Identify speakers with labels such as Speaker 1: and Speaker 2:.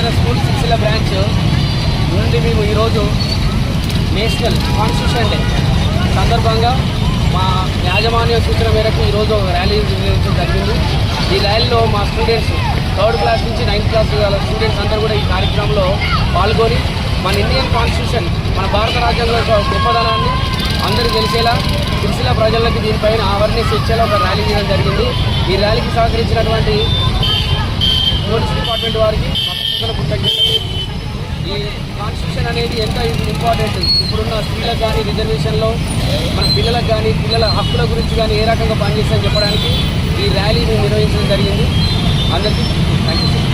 Speaker 1: Telangana school Sircilla branch నుండి మేము ఈరోజు నేషనల్ కాన్స్టిట్యూషన్ డే సందర్భంగా మా యాజమాన్య సూచన మేరకు ఈరోజు ర్యాలీ నిర్వహించడం జరిగింది. ఈ ర్యాలీలో మా స్టూడెంట్స్ 3rd క్లాస్ నుంచి 9th క్లాస్ వాళ్ళ స్టూడెంట్స్ అందరూ కూడా ఈ కార్యక్రమంలో పాల్గొని మన ఇండియన్ కాన్స్టిట్యూషన్, మన భారత రాజ్యాంగంలో యొక్క గొప్పదనాన్ని అందరూ తెలిసేలా సిరిసిల్ల ప్రజలకు దీనిపైన అవేర్నెస్ ఇచ్చేలా ఒక ర్యాలీ చేయడం జరిగింది. ఈ ర్యాలీకి సహకరించినటువంటి పోలీస్ డిపార్ట్మెంట్ వారికి కృతజ్ఞతలు. ఈ కాన్స్టిట్యూషన్ అనేది ఎంత ఇంపార్టెంట్, ఇప్పుడున్న స్త్రీలకు కానీ రిజర్వేషన్లో మన పిల్లలకు కానీ పిల్లల హక్కుల గురించి కానీ ఏ రకంగా పనిచేస్తామని చెప్పడానికి ఈ ర్యాలీని నిర్వహించడం జరిగింది. అందరికీ థ్యాంక్ యూ.